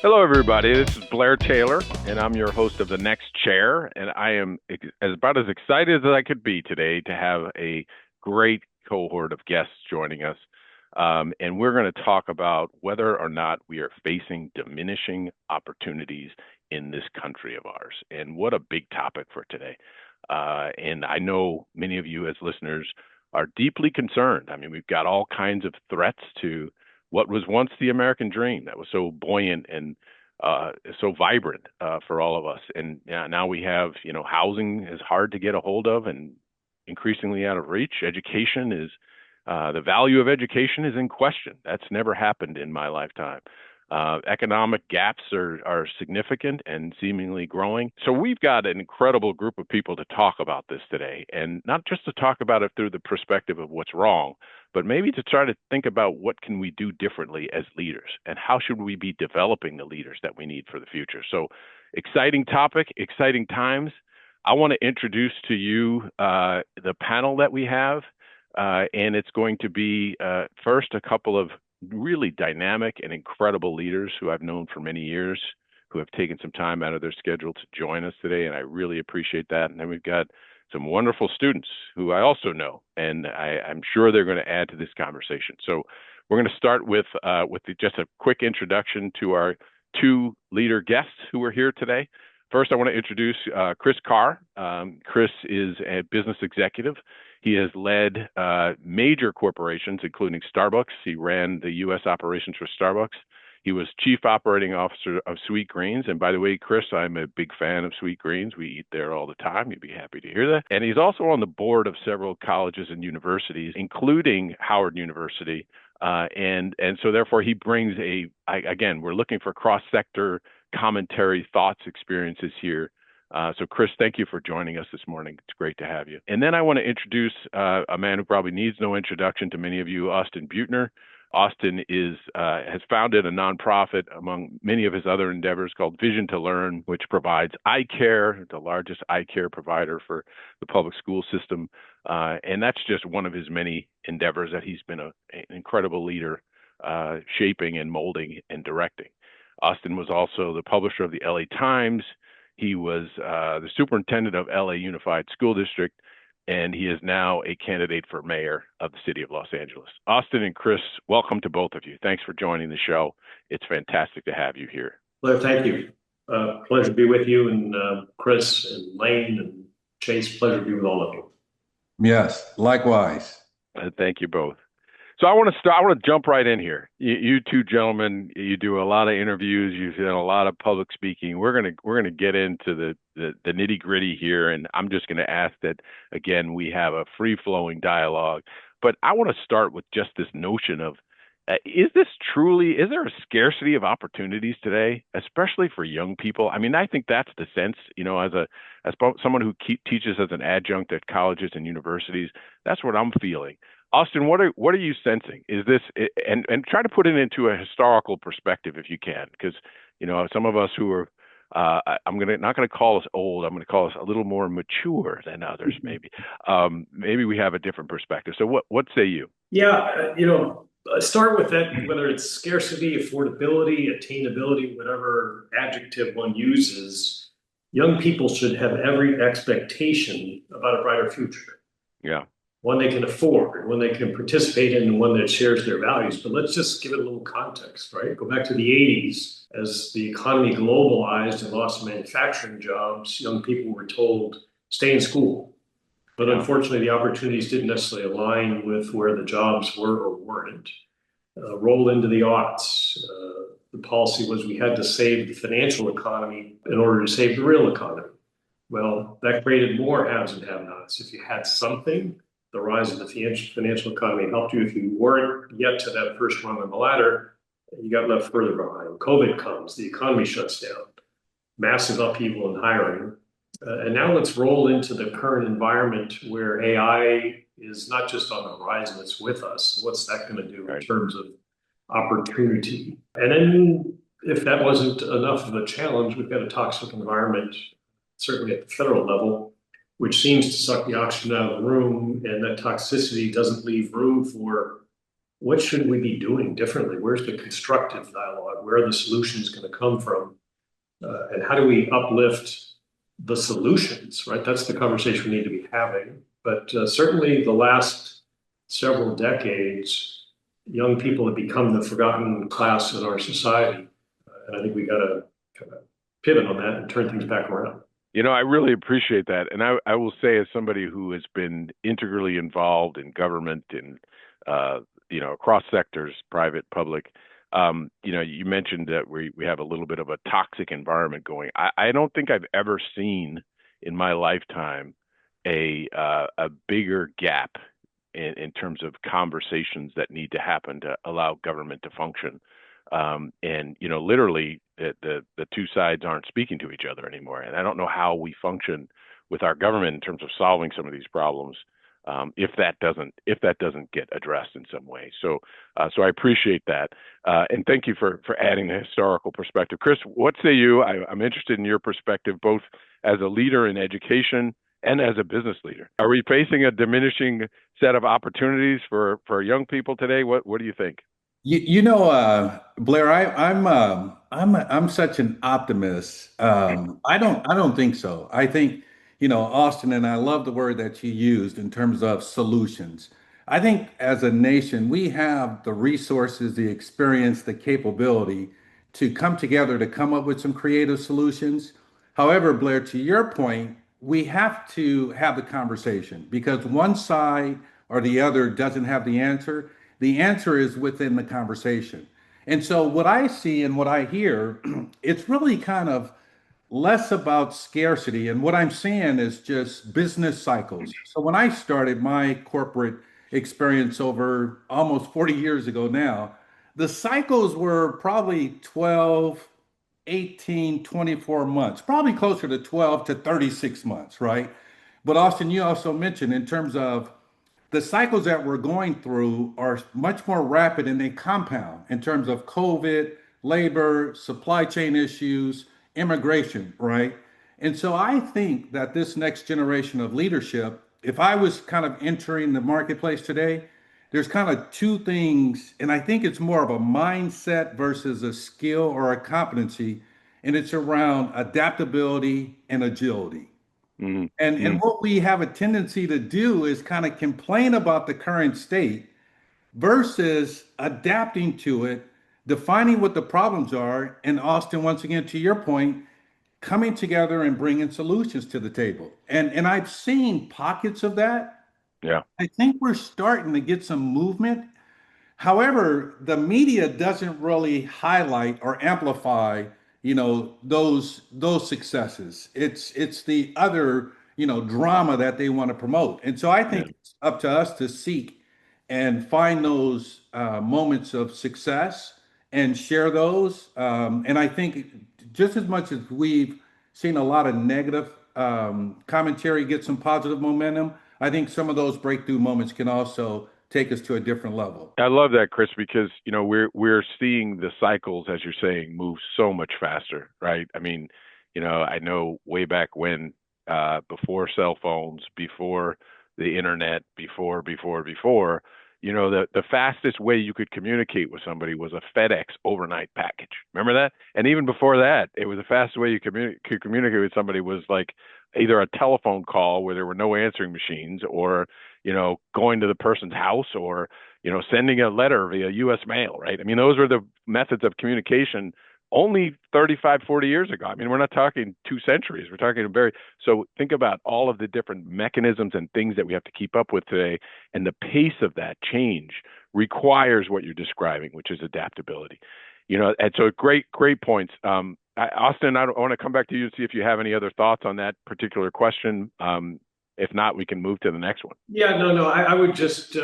Hello, everybody. This is Blair Taylor, and I'm your host of The Next Chair. And I am about as excited as I could be today to have a great cohort of guests joining us. And we're going to talk about whether or not we are facing diminishing opportunities in this country of ours. And what a big topic for today. And I know many of you as listeners are deeply concerned. I mean, we've got all kinds of threats to what was once the American dream that was so buoyant and so vibrant for all of us. And now we have, housing is hard to get a hold of and increasingly out of reach. Education is the value of education is in question. That's never happened in my lifetime. Economic gaps are significant and seemingly growing. So we've got an incredible group of people to talk about this today, and not just to talk about it through the perspective of what's wrong, but maybe to try to think about what can we do differently as leaders, and how should we be developing the leaders that we need for the future. So exciting topic, exciting times. I want to introduce to you the panel that we have, and it's going to be first a couple of really dynamic and incredible leaders who I've known for many years, who have taken some time out of their schedule to join us today, and I really appreciate that. And then we've got some wonderful students who I also know, and I'm sure they're going to add to this conversation. So we're going to start with just a quick introduction to our two leader guests who are here today. First, I want to introduce Chris Carr. Chris is a business executive. He has led major corporations, including Starbucks. He ran the U.S. operations for Starbucks. He was chief operating officer of Sweetgreens. And by the way, Chris, I'm a big fan of Sweetgreens. We eat there all the time. You'd be happy to hear that. And he's also on the board of several colleges and universities, including Howard University. And so therefore he brings again, we're looking for cross-sector commentary, thoughts, experiences here. So Chris, thank you for joining us this morning. It's great to have you. And then I want to introduce a man who probably needs no introduction to many of you, Austin Buettner. Austin has founded a nonprofit among many of his other endeavors called Vision to Learn, which provides eye care, the largest eye care provider for the public school system. And that's just one of his many endeavors that he's been an incredible leader, shaping and molding and directing. Austin was also the publisher of the LA Times. He was the superintendent of LA Unified School District, and he is now a candidate for mayor of the city of Los Angeles. Austin and Chris, welcome to both of you. Thanks for joining the show. It's fantastic to have you here. Blair, thank you. Pleasure to be with you, and Chris and Lane and Chase, pleasure to be with all of you. Yes, likewise. Thank you both. So I want to jump right in here. You two gentlemen, you do a lot of interviews. You've done a lot of public speaking. We're gonna get into the nitty gritty here, and I'm just going to ask that again. We have a free flowing dialogue, but I want to start with just this notion of is there a scarcity of opportunities today, especially for young people? I mean, I think that's the sense. As someone who teaches as an adjunct at colleges and universities, that's what I'm feeling. Austin, what are you sensing? Is this and try to put it into a historical perspective if you can, because some of us who are not going to call us old. I'm going to call us a little more mature than others. Maybe we have a different perspective. So what say you? Yeah, start with that. Whether it's scarcity, affordability, attainability, whatever adjective one uses, young people should have every expectation about a brighter future. Yeah. One they can afford, one they can participate in, and one that shares their values. But let's just give it a little context, right? Go back to the 80s. As the economy globalized and lost manufacturing jobs, young people were told, stay in school. But unfortunately, the opportunities didn't necessarily align with where the jobs were or weren't. Rolled into the aughts. The policy was we had to save the financial economy in order to save the real economy. Well, that created more haves and have-nots. If you had something, the rise of the financial economy helped you. If you weren't yet to that first rung on the ladder, you got left further behind. COVID comes, the economy shuts down, massive upheaval in hiring. And now let's roll into the current environment where AI is not just on the horizon, it's with us. What's that going to do in terms of opportunity? And then if that wasn't enough of a challenge, we've got a toxic environment, certainly at the federal level, which seems to suck the oxygen out of the room, and that toxicity doesn't leave room for what should we be doing differently? Where's the constructive dialogue? Where are the solutions going to come from? And how do we uplift the solutions, right? That's the conversation we need to be having. But certainly the last several decades, young people have become the forgotten class in our society. And I think we got to kind of pivot on that and turn things back around. I really appreciate that. And I will say, as somebody who has been integrally involved in government and, across sectors, private, public, you mentioned that we have a little bit of a toxic environment going. I don't think I've ever seen in my lifetime a bigger gap in terms of conversations that need to happen to allow government to function. And literally the two sides aren't speaking to each other anymore. And I don't know how we function with our government in terms of solving some of these problems if that doesn't get addressed in some way. So I appreciate that, and thank you for adding the historical perspective. Chris, what say you? I'm interested in your perspective, both as a leader in education and as a business leader. Are we facing a diminishing set of opportunities for young people today? What do you think? Blair, I'm such an optimist. I don't think so. I think, Austin, and I love the word that you used in terms of solutions. I think as a nation, we have the resources, the experience, the capability to come together to come up with some creative solutions. However, Blair, to your point, we have to have the conversation because one side or the other doesn't have the answer. The answer is within the conversation. And so what I see and what I hear, it's really kind of less about scarcity. And what I'm seeing is just business cycles. So when I started my corporate experience over almost 40 years ago now, the cycles were probably 12, 18, 24 months, probably closer to 12 to 36 months, right? But Austin, you also mentioned in terms of the cycles that we're going through are much more rapid and they compound in terms of COVID, labor, supply chain issues, immigration, right? And so I think that this next generation of leadership, if I was kind of entering the marketplace today, there's kind of two things, and I think it's more of a mindset versus a skill or a competency, and it's around adaptability and agility. And Mm-hmm. what we have a tendency to do is kind of complain about the current state versus adapting to it, defining what the problems are, and Austin, once again, to your point, coming together and bringing solutions to the table. And I've seen pockets of that. Yeah. I think we're starting to get some movement. However, the media doesn't really highlight or amplify, those successes. It's the other, drama that they want to promote. And so I Yeah. think it's up to us to seek and find those moments of success and share those. And I think just as much as we've seen a lot of negative commentary get some positive momentum, I think some of those breakthrough moments can also take us to a different level. I love that, Chris, because we're seeing the cycles, as you're saying, move so much faster, right? I mean, I know way back when, before cell phones, before the internet, before, the fastest way you could communicate with somebody was a FedEx overnight package. Remember that? And even before that, it was the fastest way you could communicate with somebody was like either a telephone call where there were no answering machines, or going to the person's house, or sending a letter via U.S. mail, right? I mean, those were the methods of communication only 35, 40 years ago. I mean, we're not talking 2 centuries. We're talking so think about all of the different mechanisms and things that we have to keep up with today. And the pace of that change requires what you're describing, which is adaptability. And so great points. Austin, I want to come back to you to see if you have any other thoughts on that particular question. If not, we can move to the next one. Yeah, no. I would just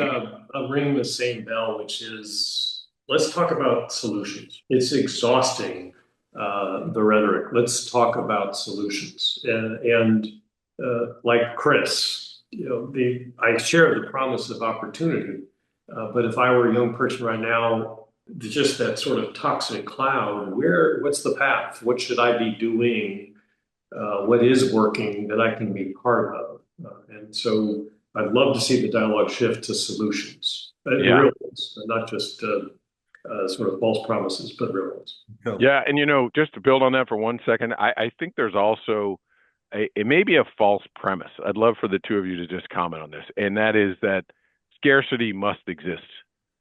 ring the same bell, which is let's talk about solutions. It's exhausting, the rhetoric. Let's talk about solutions. And like Chris, I share the promise of opportunity. But if I were a young person right now, just that sort of toxic cloud, what's the path? What should I be doing? What is working that I can be part of? And so I'd love to see the dialogue shift to solutions. The real ones, not just sort of false promises, but real ones. Yeah, and just to build on that for 1 second, I think there's also it may be a false premise. I'd love for the two of you to just comment on this, and that is that scarcity must exist,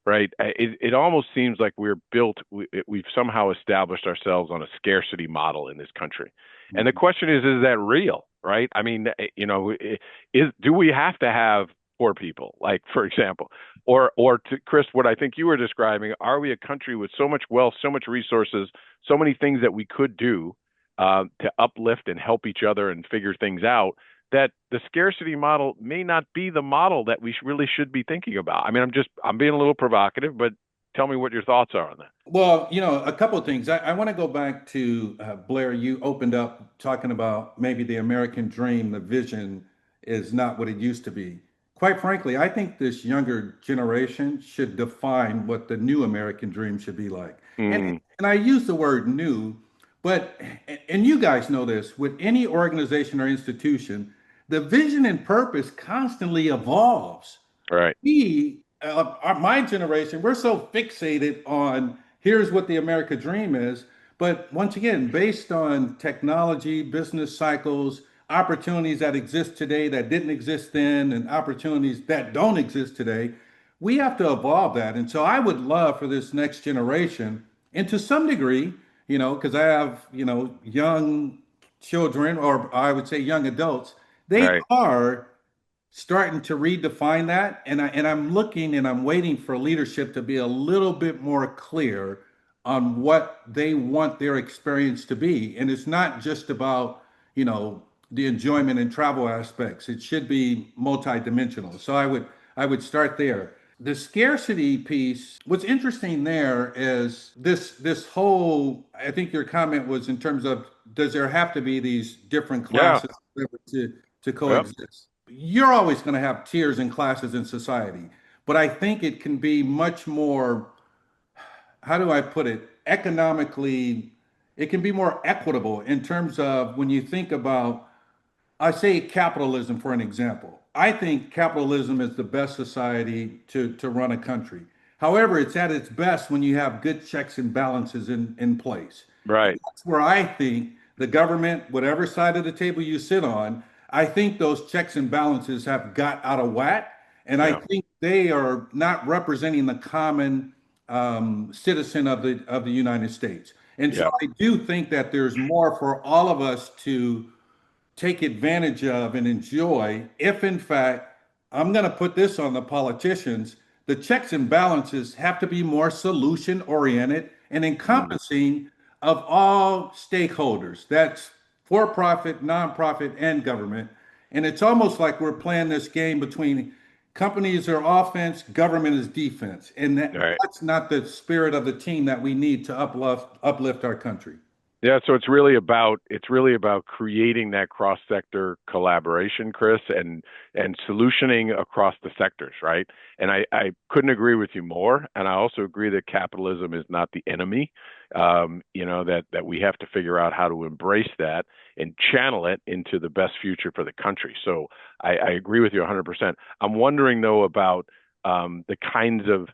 right? It almost seems like we've somehow established ourselves on a scarcity model in this country. Mm-hmm. And the question is that real, right? I mean, do we have to have poor people, like, for example, or to Chris, what I think you were describing, are we a country with so much wealth, so much resources, so many things that we could do to uplift and help each other and figure things out, that the scarcity model may not be the model that we really should be thinking about? I mean, I'm being a little provocative, but tell me what your thoughts are on that. Well, a couple of things. I want to go back to Blair. You opened up talking about maybe the American dream, the vision is not what it used to be. Quite frankly, I think this younger generation should define what the new American dream should be like. And I use the word new, and you guys know this, with any organization or institution, the vision and purpose constantly evolves. Right. My generation, we're so fixated on here's what the American dream is. But once again, based on technology, business cycles, opportunities that exist today that didn't exist then, and opportunities that don't exist today, we have to evolve that. And so I would love for this next generation, and to some degree, because I have, young children, or I would say young adults, they are starting to redefine that. And I'm looking and I'm waiting for leadership to be a little bit more clear on what they want their experience to be. And it's not just about, the enjoyment and travel aspects. It should be multidimensional. So I would start there. The scarcity piece, what's interesting there is this whole, I think your comment was in terms of, does there have to be these different classes to coexist? Yep. You're always going to have tiers and classes in society, but I think it can be much more, how do I put it, economically, it can be more equitable in terms of when you think about, I say capitalism, for an example. I think capitalism is the best society to run a country. However, it's at its best when you have good checks and balances in place. Right. And that's where I think the government, whatever side of the table you sit on, I think those checks and balances have got out of whack. And I think they are not representing the common citizen of the United States. And so I do think that there's more for all of us to take advantage of and enjoy if, in fact, I'm going to put this on the politicians, the checks and balances have to be more solution oriented and encompassing of all stakeholders. That's for-profit, nonprofit, and government. And it's almost like we're playing this game between companies are offense, government is defense. And that's not the spirit of the team that we need to uplift our country. Yeah, so it's really about creating that cross-sector collaboration, Chris, and solutioning across the sectors, right? And I couldn't agree with you more. And I also agree that capitalism is not the enemy. That we have to figure out how to embrace that and channel it into the best future for the country. So I agree with you 100%. I'm wondering though about the kinds of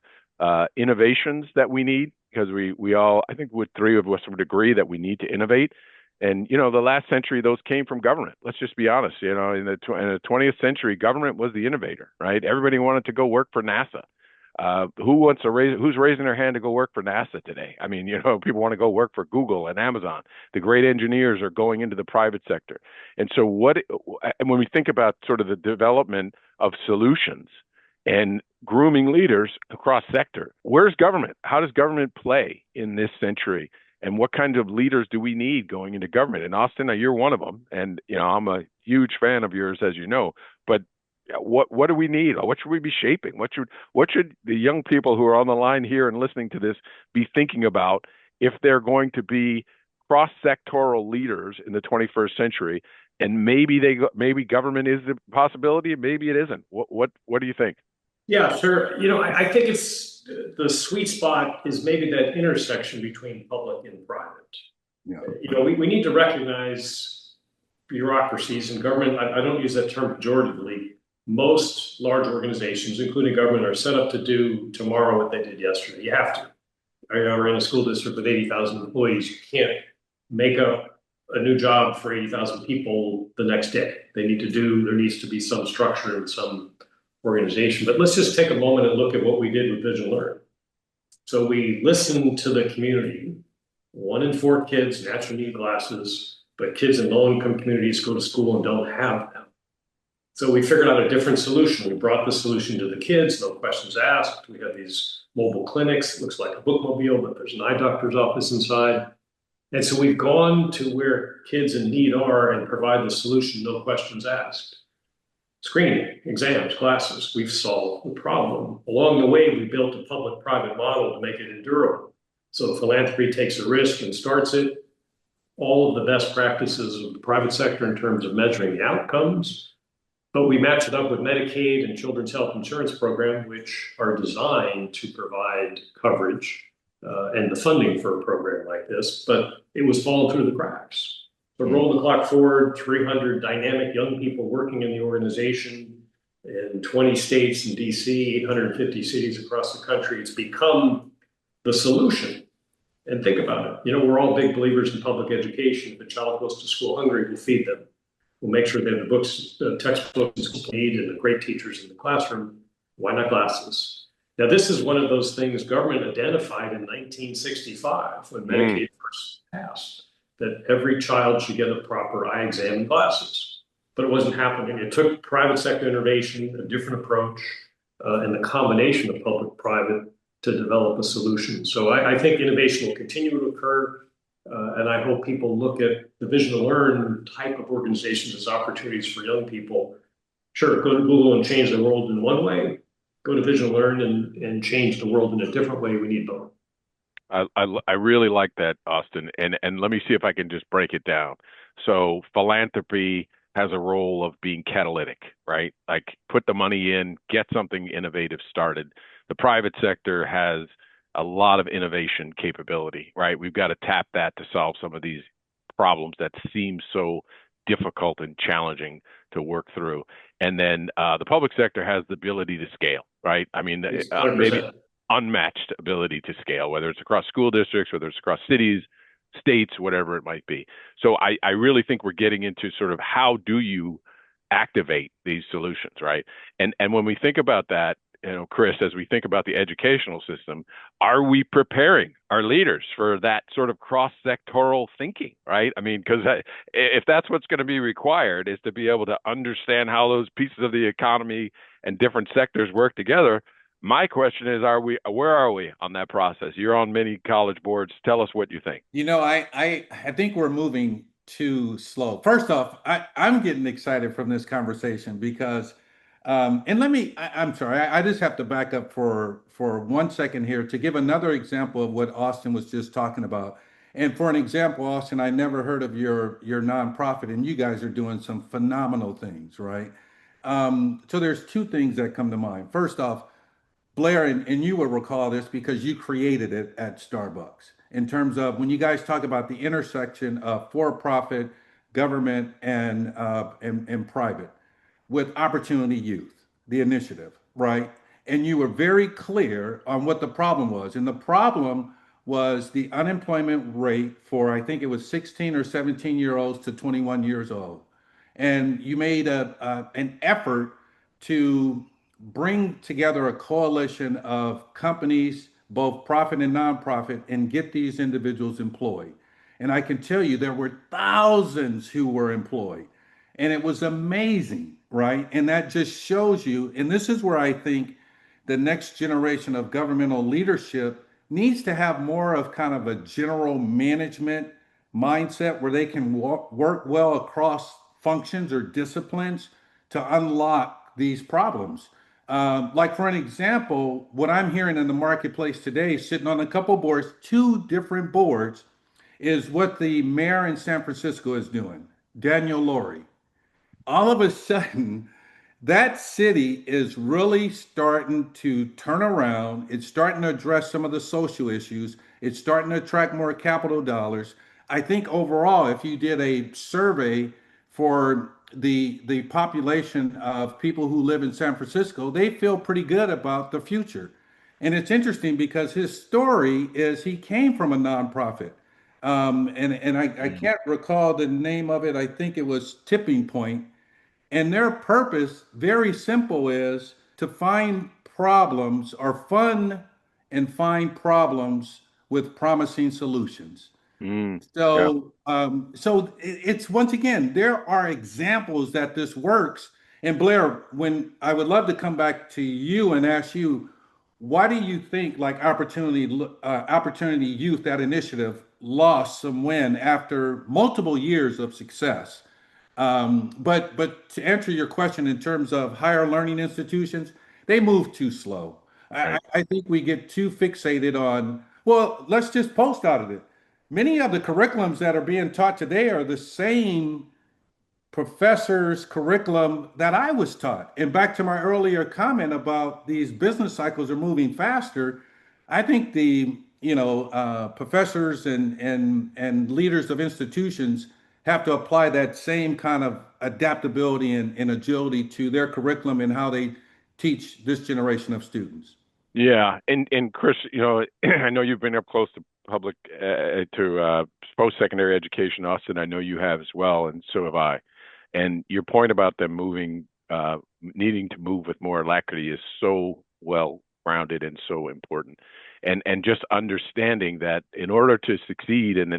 innovations that we need. Because we all, I think with three of us would agree that we need to innovate. And, the last century, those came from government. Let's just be honest. In the 20th century, government was the innovator, right? Everybody wanted to go work for NASA. Who's raising their hand to go work for NASA today? I mean, people want to go work for Google and Amazon. The great engineers are going into the private sector. And so when we think about sort of the development of solutions and grooming leaders across sector, where's government? How does government play in this century? And what kind of leaders do we need going into government? And Austin, you're one of them. And, I'm a huge fan of yours, as you know. But what do we need? What should we be shaping? What should the young people who are on the line here and listening to this be thinking about if they're going to be cross-sectoral leaders in the 21st century? And maybe government is the possibility, and maybe it isn't. What do you think? Yeah, sure. I think it's the sweet spot is maybe that intersection between public and private. Yeah. We need to recognize bureaucracies and government. I don't use that term pejoratively. most large organizations, including government, are set up to do tomorrow what they did yesterday. You have to. We're in a school district with 80,000 employees. You can't make up a new job for 80,000 people the next day. There needs to be some structure and some organization. But let's just take a moment and look at what we did with Vision Learn. So we listened to the community. 1 in 4 kids naturally need glasses, but kids in low-income communities go to school and don't have them. So we figured out a different solution. We brought the solution to the kids, no questions asked. We have these mobile clinics. It looks like a bookmobile, but there's an eye doctor's office inside. And so we've gone to where kids in need are and provide the solution, no questions asked. Screening, exams, glasses, we've solved the problem. Along the way, we built a public-private model to make it endurable. So philanthropy takes a risk and starts it. All of the best practices of the private sector in terms of measuring the outcomes, but we match it up with Medicaid and Children's Health Insurance Program, which are designed to provide coverage and the funding for a program like this, but it was falling through the cracks. So roll the clock forward, 300 dynamic young people working in the organization in 20 states and DC, 850 cities across the country. It's become the solution. And think about it. We're all big believers in public education. If a child goes to school hungry, we'll feed them. We'll make sure they have the books, the textbooks they need, and the great teachers in the classroom. Why not glasses? Now, this is one of those things government identified in 1965 when Medicaid first passed, that every child should get a proper eye exam and glasses. But it wasn't happening. It took private sector innovation, a different approach, and the combination of public-private to develop a solution. So I think innovation will continue to occur. And I hope people look at the Vision to Learn type of organizations as opportunities for young people. Sure, go to Google and change the world in one way. Go to Vision to Learn and change the world in a different way. We need both. I really like that, Austin. And let me see if I can just break it down. So philanthropy has a role of being catalytic, right? Like put the money in, get something innovative started. The private sector has a lot of innovation capability, right? We've got to tap that to solve some of these problems that seem so difficult and challenging to work through. And then the public sector has the ability to scale, right? I mean, maybe unmatched ability to scale, whether it's across school districts, whether it's across cities, states, whatever it might be. So I really think we're getting into sort of how do you activate these solutions, right? And when we think about that, Chris, as we think about the educational system, are we preparing our leaders for that sort of cross-sectoral thinking, right? I mean, because if that's what's going to be required is to be able to understand how those pieces of the economy and different sectors work together. My question is, where are we on that process? You're on many college boards. Tell us what you think. I think we're moving too slow. First off, I'm getting excited from this conversation because I'm sorry, I just have to back up for 1 second here to give another example of what Austin was just talking about. And for an example, Austin, I never heard of your nonprofit, and you guys are doing some phenomenal things, right? So there's 2 things that come to mind. First off, Blair, and you will recall this because you created it at Starbucks, in terms of when you guys talk about the intersection of for-profit, government, and private, with Opportunity Youth, the initiative, right? And you were very clear on what the problem was. And the problem was the unemployment rate for, I think it was 16 or 17-year-olds to 21 years old. And you made an effort to bring together a coalition of companies, both profit and nonprofit, and get these individuals employed. And I can tell you there were thousands who were employed. And it was amazing, right? And that just shows you, and this is where I think the next generation of governmental leadership needs to have more of kind of a general management mindset where they can work well across functions or disciplines to unlock these problems. Like for an example, what I'm hearing in the marketplace today, sitting on a couple boards, 2 different boards, is what the mayor in San Francisco is doing, Daniel Lurie. All of a sudden, that city is really starting to turn around. It's starting to address some of the social issues. It's starting to attract more capital dollars. I think overall, if you did a survey for the population of people who live in San Francisco, they feel pretty good about the future. And it's interesting because his story is he came from a nonprofit. And I Mm. can't recall the name of it. I think it was Tipping Point. And their purpose, very simple, is to find problems or fund and find problems with promising solutions. Mm. Yeah. So it's once again, there are examples that this works. And Blair, when I would love to come back to you and ask you, why do you think like Opportunity Youth, that initiative, lost some win after multiple years of success? But to answer your question in terms of higher learning institutions, they move too slow. Right. I think we get too fixated on, well, let's just post audit it. Many of the curriculums that are being taught today are the same professor's curriculum that I was taught. And back to my earlier comment about these business cycles are moving faster, I think professors and leaders of institutions have to apply that same kind of adaptability and agility to their curriculum and how they teach this generation of students. Yeah, and Chris, I know you've been up close to public to post-secondary education, Austin. I know you have as well, and so have I. And your point about them needing to move with more alacrity is so well grounded and so important. And just understanding that in order to succeed in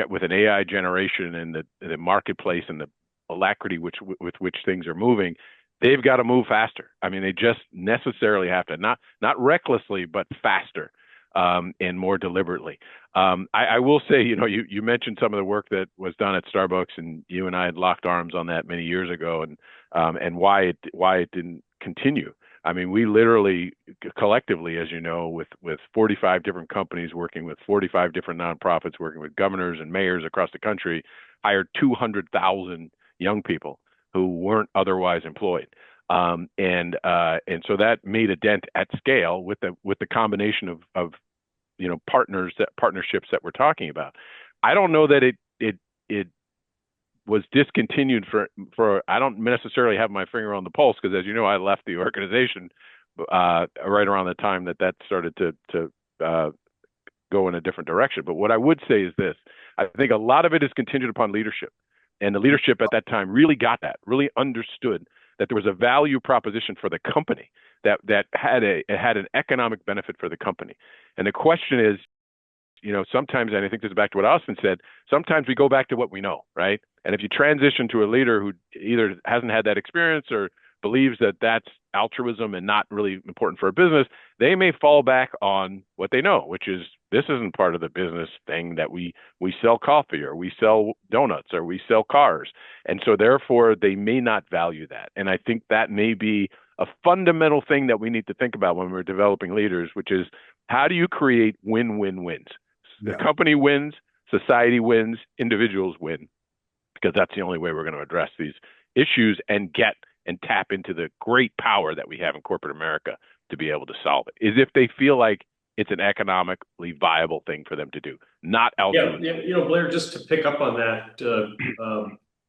with an AI generation and the marketplace and the alacrity with which things are moving, they've got to move faster. I mean, they just necessarily have to, not recklessly, but faster, and more deliberately. I will say, you mentioned some of the work that was done at Starbucks, and you and I had locked arms on that many years ago, and why it didn't continue. I mean, we literally collectively, as you know, with 45 different companies working with 45 different nonprofits, working with governors and mayors across the country, hired 200,000 young people who weren't otherwise employed. And so that made a dent at scale with the combination of partnerships that we're talking about. I don't know that it was discontinued for I don't necessarily have my finger on the pulse, because as you know, I left the organization right around the time that started to go in a different direction. But what I would say is this: I think a lot of it is contingent upon leadership. And the leadership at that time really got that, really understood that there was a value proposition for the company that had an economic benefit for the company. And the question is, sometimes, and I think this is back to what Austin said, sometimes we go back to what we know, right? And if you transition to a leader who either hasn't had that experience or believes that that's altruism and not really important for a business, they may fall back on what they know, which is this isn't part of the business thing, that we sell coffee or we sell donuts or we sell cars. And so therefore they may not value that. And I think that may be a fundamental thing that we need to think about when we're developing leaders, which is how do you create win-win-wins? The company wins, society wins, individuals win, because that's the only way we're going to address these issues and get and tap into the great power that we have in corporate America to be able to solve it, is if they feel like it's an economically viable thing for them to do, not altruism. Yeah, Blair, just to pick up on that,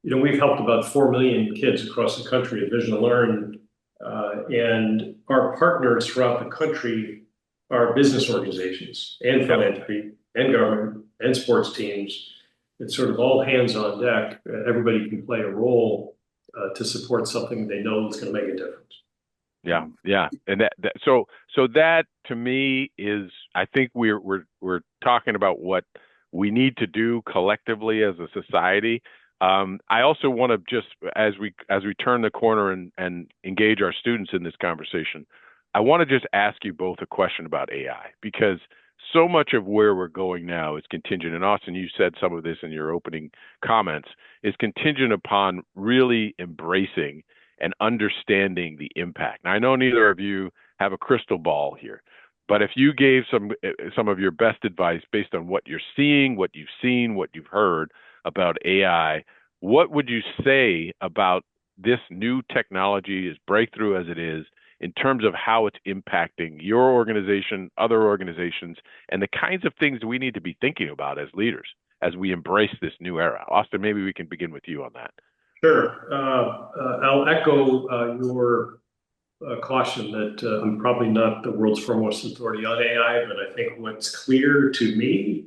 we've helped about 4 million kids across the country at Vision to Learn, and our partners throughout the country are business organizations and philanthropy and government and sports teams. It's sort of all hands on deck. Everybody can play a role to support something they know is going to make a difference. Yeah, and so that to me is, I think we're talking about what we need to do collectively as a society. I also want to just, as we turn the corner and engage our students in this conversation, I want to just ask you both a question about AI, because so much of where we're going now is contingent, and Austin, you said some of this in your opening comments, is contingent upon really embracing and understanding the impact. Now, I know neither of you have a crystal ball here, but if you gave some of your best advice based on what you're seeing, what you've seen, what you've heard about AI, what would you say about this new technology, as breakthrough as it is, in terms of how it's impacting your organization, other organizations, and the kinds of things we need to be thinking about as leaders as we embrace this new era? Austin, maybe we can begin with you on that. Sure. I'll echo your caution that I'm probably not the world's foremost authority on AI, but I think what's clear to me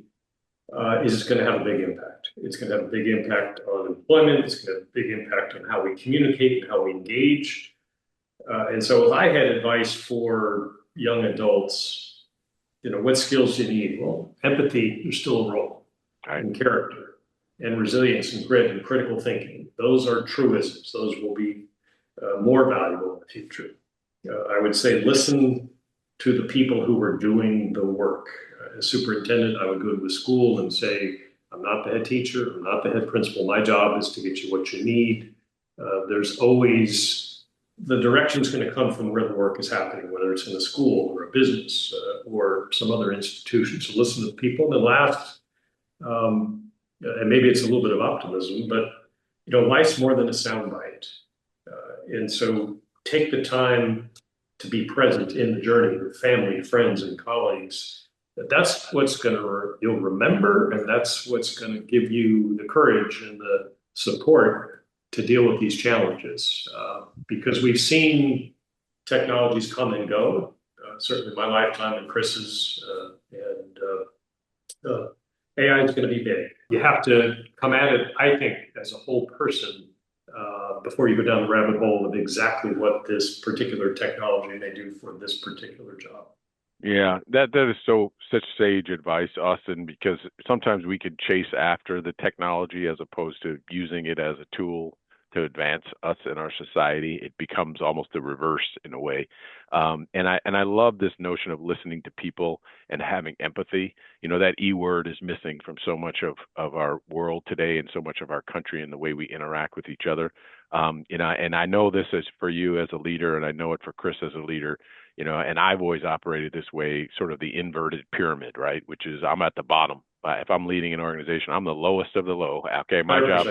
is it's going to have a big impact. It's going to have a big impact on employment. It's going to have a big impact on how we communicate and how we engage. And so if I had advice for young adults, what skills do you need? Well, empathy, there's still a role, Right. and character, and resilience, and grit, and critical thinking. Those are truisms. Those will be more valuable in the future. I would say listen to the people who are doing the work. As superintendent, I would go to a school and say, I'm not the head teacher, I'm not the head principal. My job is to get you what you need. There's always the direction is going to come from where the work is happening, whether it's in a school or a business or some other institution. So listen to the people. And then last, and maybe it's a little bit of optimism, but life's more than a soundbite. And so take the time to be present in the journey with family, friends, and colleagues. That's what's you'll remember, and that's what's going to give you the courage and the support to deal with these challenges. Because we've seen technologies come and go, certainly my lifetime and Chris's, and AI is going to be big. You have to come at it, I think, as a whole person before you go down the rabbit hole of exactly what this particular technology may do for this particular job. Yeah, that is such sage advice, Austin, because sometimes we could chase after the technology as opposed to using it as a tool to advance us in our society. It becomes almost the reverse in a way. And I love this notion of listening to people and having empathy. That E word is missing from so much of our world today and so much of our country and the way we interact with each other. And I know this is for you as a leader, and I know it for Chris as a leader. And I've always operated this way, sort of the inverted pyramid, right? Which is I'm at the bottom. If I'm leading an organization, I'm the lowest of the low. Okay, my 100%. job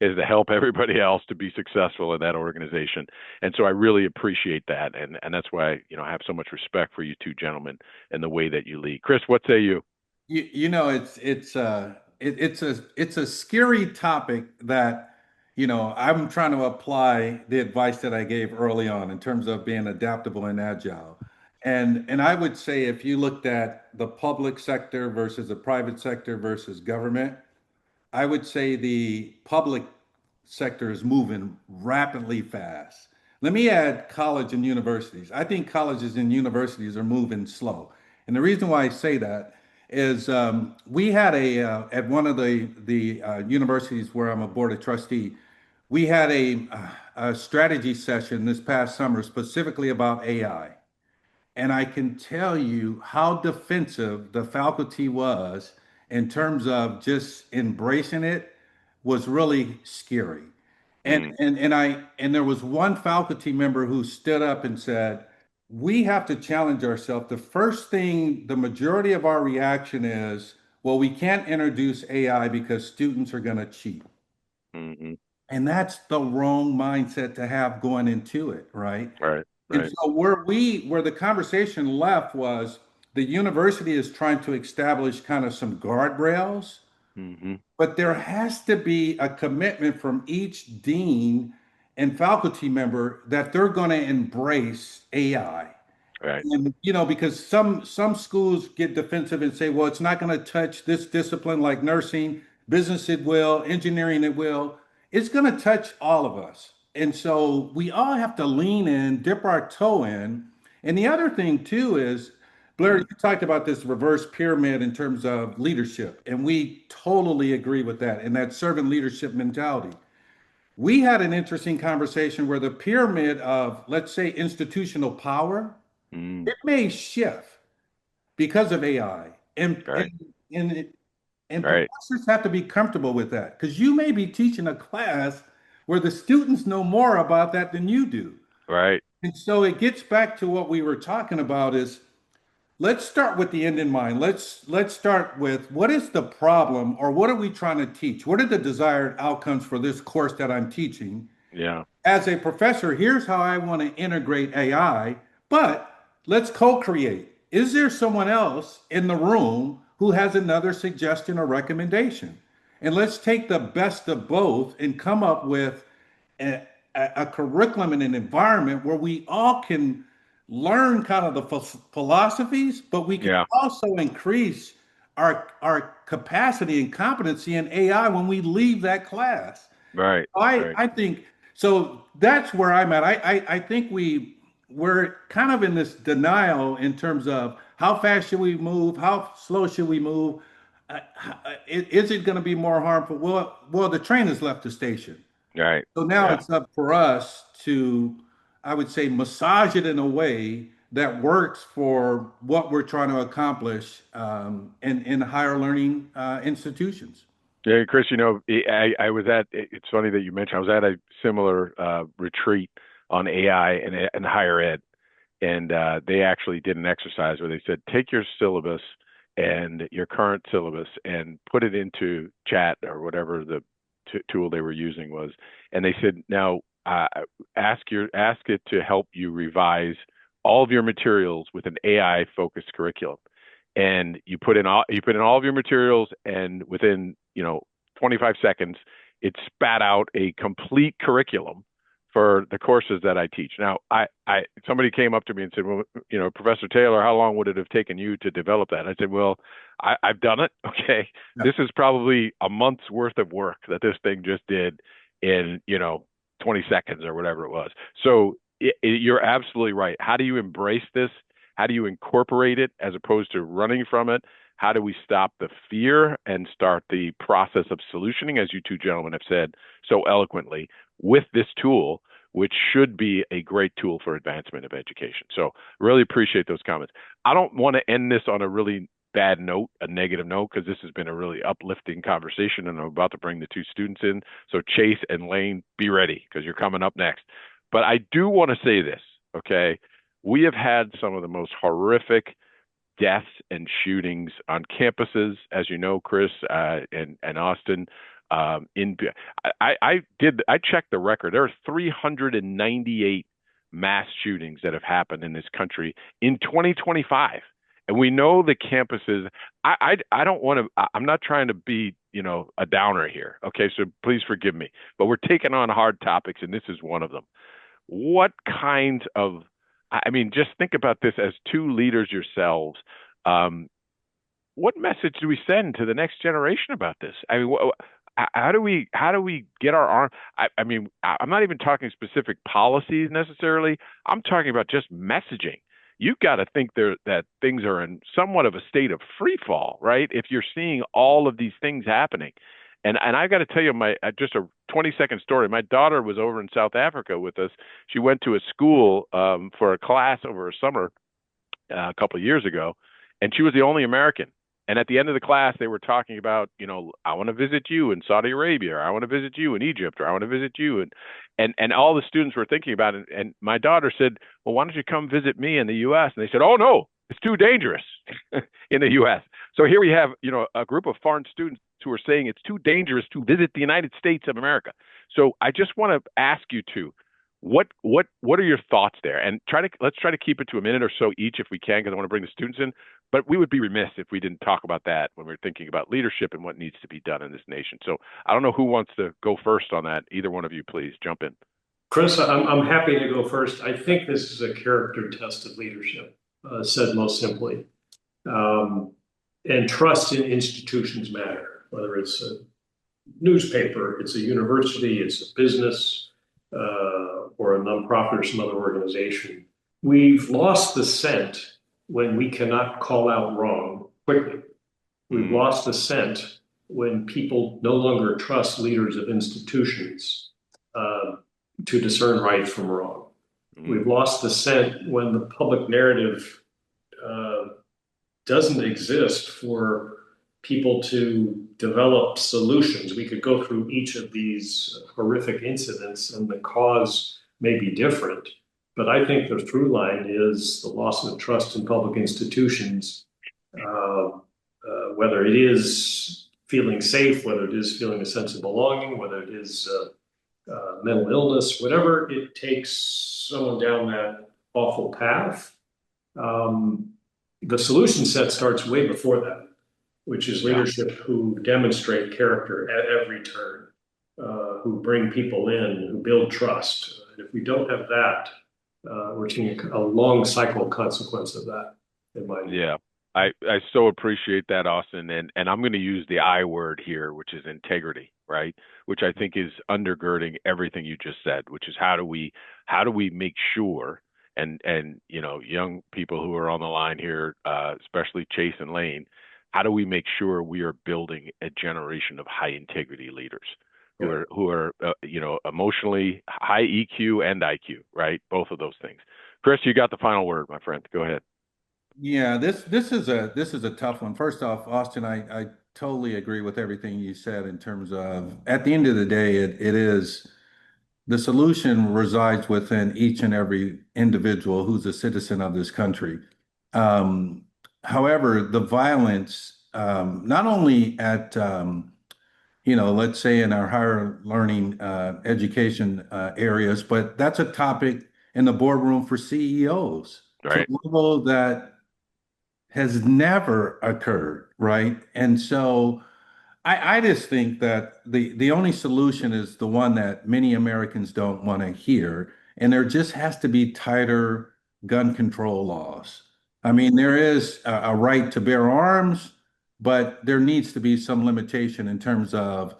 is to help everybody else to be successful in that organization. And so I really appreciate that. And that's why, I have so much respect for you two gentlemen and the way that you lead. Chris, what say you? It's a scary topic that I'm trying to apply the advice that I gave early on in terms of being adaptable and agile. And I would say if you looked at the public sector versus the private sector versus government, I would say the public sector is moving rapidly fast. Let me add college and universities. I think colleges and universities are moving slow. And the reason why I say that is we had at one of the universities where I'm a board of trustee, we had a strategy session this past summer specifically about AI. And I can tell you how defensive the faculty was in terms of just embracing it was really scary. Mm, And there was one faculty member who stood up and said, we have to challenge ourselves. The first thing, the majority of our reaction is, well, we can't introduce AI because students are going to cheat. mm-hmm. And that's the wrong mindset to have going into it, right? Right, And right. so where the conversation left was the university is trying to establish kind of some guardrails, Mm-hmm. but there has to be a commitment from each dean and faculty member that they're going to embrace AI. Right. And because some schools get defensive and say, well, it's not going to touch this discipline like nursing, business it will, engineering it will. It's going to touch all of us. And so we all have to lean in, dip our toe in. And the other thing too is, Blair, Mm, you talked about this reverse pyramid in terms of leadership, and we totally agree with that and that servant leadership mentality. We had an interesting conversation where the pyramid of, let's say, institutional power, mm, it may shift because of AI. And right, and and, it, and right, professors have to be comfortable with that because you may be teaching a class where the students know more about that than you do. right. And so it gets back to what we were talking about is let's start with the end in mind. Let's start with what is the problem or what are we trying to teach? What are the desired outcomes for this course that I'm teaching? Yeah. As a professor, here's how I want to integrate AI, but let's co-create. Is there someone else in the room who has another suggestion or recommendation? And let's take the best of both and come up with a curriculum and an environment where we all can learn kind of the philosophies, but we can Yeah. also increase our capacity and competency in AI when we leave that class. Right. Right. I think so. That's where I'm at. I think we're kind of in this denial in terms of how fast should we move, how slow should we move. Uh, is it going to be more harmful? Well, the train has left the station. Right. So now Yeah. it's up for us to, I would say, massage it in a way that works for what we're trying to accomplish in higher learning institutions. Yeah, Chris, I was it's funny that you mentioned, I was at a similar retreat on AI and higher ed. And they actually did an exercise where they said, take your syllabus and your current syllabus and put it into chat or whatever the tool they were using was. And they said, now ask it to help you revise all of your materials with an AI focused curriculum. And you put in all of your materials, and within 25 seconds, it spat out a complete curriculum for the courses that I teach. Now, somebody came up to me and said, well, Professor Taylor, how long would it have taken you to develop that? I said, well, I've done it. Okay. Yeah. This is probably a month's worth of work that this thing just did in, 20 seconds or whatever it was. So you're absolutely right. How do you embrace this? How do you incorporate it as opposed to running from it? How do we stop the fear and start the process of solutioning, as you two gentlemen have said so eloquently, with this tool, which should be a great tool for advancement of education? So really appreciate those comments. I don't want to end this on a really bad note, a negative note, because this has been a really uplifting conversation, and I'm about to bring the two students in. So Chase and Lane, be ready, because you're coming up next. But I do want to say this, okay? We have had some of the most horrific deaths and shootings on campuses, as you know, Chris, and Austin. I checked the record. There are 398 mass shootings that have happened in this country in 2025, and we know the campuses. I don't want to. I'm not trying to be a downer here. Okay, so please forgive me, but we're taking on hard topics, and this is one of them. What kinds of just think about this as two leaders yourselves. What message do we send to the next generation about this? How do we get our arm? I'm not even talking specific policies necessarily. I'm talking about just messaging. You've got to think that things are in somewhat of a state of free fall, right? If you're seeing all of these things happening. And I got to tell you, just a 20-second story. My daughter was over in South Africa with us. She went to a school for a class over a summer a couple of years ago, and she was the only American. And at the end of the class, they were talking about, I want to visit you in Saudi Arabia, or I want to visit you in Egypt, or I want to visit you, and all the students were thinking about it. And my daughter said, well, why don't you come visit me in the U.S.? And they said, oh no, it's too dangerous in the U.S. So here we have, a group of foreign students who are saying it's too dangerous to visit the United States of America. So I just want to ask you two, what are your thoughts there? And let's try to keep it to a minute or so each if we can, because I want to bring the students in. But we would be remiss if we didn't talk about that when we're thinking about leadership and what needs to be done in this nation. So I don't know who wants to go first on that. Either one of you, please jump in. Chris, I'm happy to go first. I think this is a character test of leadership, said most simply. And trust in institutions matter, whether it's a newspaper, it's a university, it's a business, or a nonprofit or some other organization. We've lost the scent when we cannot call out wrong quickly. We've lost the scent when people no longer trust leaders of institutions to discern right from wrong. We've lost the scent when the public narrative doesn't exist for people to develop solutions. We could go through each of these horrific incidents and the cause may be different, but I think the through line is the loss of trust in public institutions, whether it is feeling safe, whether it is feeling a sense of belonging, whether it is mental illness, whatever it takes someone down that awful path. The solution set starts way before that, which is leadership who demonstrate character at every turn. who bring people in, who build trust. And if we don't have that, we're seeing a long cycle consequence of that, in my view. Yeah. I so appreciate that, Austin. And I'm going to use the I word here, which is integrity, right? Which I think is undergirding everything you just said, which is how do we make sure and young people who are on the line here, especially Chase and Lane, how do we make sure we are building a generation of high integrity leaders who are emotionally high EQ and IQ, right? Both of those things. Chris, you got the final word, my friend. Go ahead. Yeah, this is a tough one. First off, Austin, I totally agree with everything you said in terms of at the end of the day, it is the solution resides within each and every individual who's a citizen of this country. Um, However, the violence, not only at let's say in our higher learning education areas, but that's a topic in the boardroom for CEOs to a Right. level that has never occurred, right? And so I just think that the only solution is the one that many Americans don't want to hear, and there just has to be tighter gun control laws. I mean, there is a right to bear arms, but there needs to be some limitation in terms of,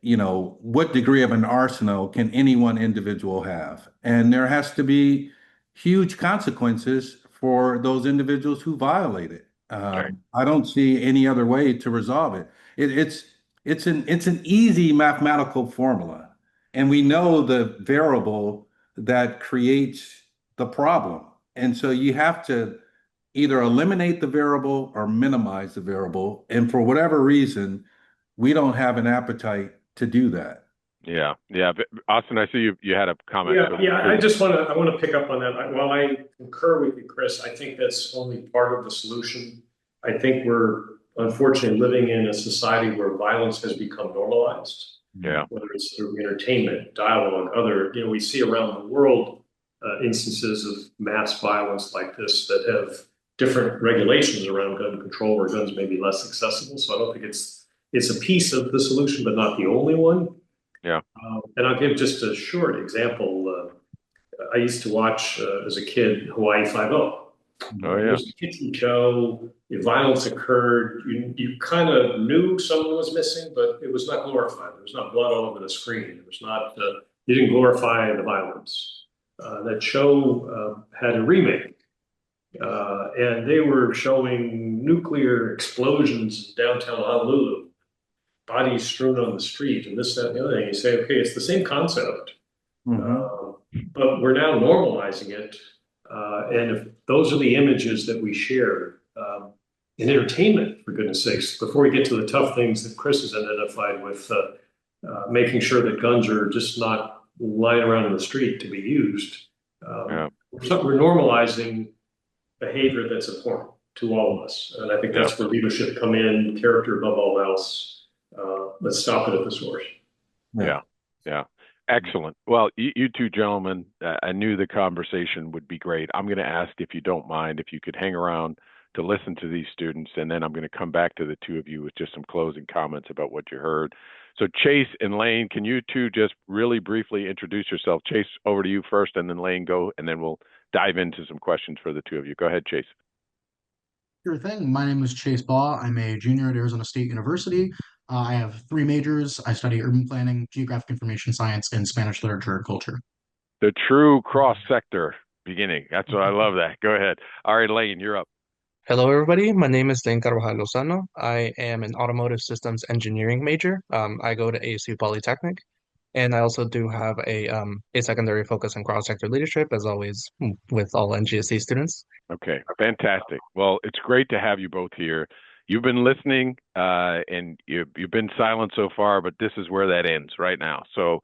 what degree of an arsenal can any one individual have? And there has to be huge consequences for those individuals who violate it. Right. I don't see any other way to resolve it. It's an easy mathematical formula, and we know the variable that creates the problem. And so you have to either eliminate the variable or minimize the variable. And for whatever reason, we don't have an appetite to do that. Yeah. Yeah. Austin, I see you had a comment. Yeah, So yeah. please. I want to pick up on that. While I concur with you, Chris, I think that's only part of the solution. I think we're unfortunately living in a society where violence has become normalized, Yeah. whether it's through entertainment, dialogue, we see around the world instances of mass violence like this that have different regulations around gun control where guns may be less accessible. So I don't think it's a piece of the solution, but not the only one. Yeah. And I'll give just a short example. I used to watch as a kid Hawaii Five-O. Oh, It yeah. was a kitchen show. If violence occurred, you kind of knew someone was missing, but it was not glorified. There was not blood all over the screen. It was not. You didn't glorify the violence. That show had a remake, and they were showing nuclear explosions in downtown Honolulu, bodies strewn on the street, and this, that, and the other thing. You say, okay, it's the same concept, Mhm. uh, but we're now normalizing it. And if those are the images that we share in entertainment, for goodness sakes, before we get to the tough things that Chris has identified with making sure that guns are just not lying around in the street to be used, Yeah. we're normalizing behavior that's abhorrent to all of us. And I think Yeah. that's where leadership come in, character above all else. Let's stop it at the source. Yeah. Yeah. Excellent. Well, you two gentlemen, I knew the conversation would be great. I'm going to ask if you don't mind if you could hang around to listen to these students, and then I'm going to come back to the two of you with just some closing comments about what you heard. So, Chase and Lane, can you two just really briefly introduce yourself? Chase, over to you first, and then Lane, go, and then we'll dive into some questions for the two of you. Go ahead, Chase. Sure thing. My name is Chase Baugh. I'm a junior at Arizona State University. I have three majors. I study urban planning, geographic information science, and Spanish literature and culture. The true cross sector beginning. That's what I love that. Go ahead. All right, Lane, you're up. Hello, everybody. My name is Lane Carvajal Lozano. I am an automotive systems engineering major. I go to ASU Polytechnic, and I also do have a secondary focus on cross-sector leadership, as always, with all NGSC students. Okay, fantastic. Well, it's great to have you both here. You've been listening, and you've been silent so far, but this is where that ends right now. So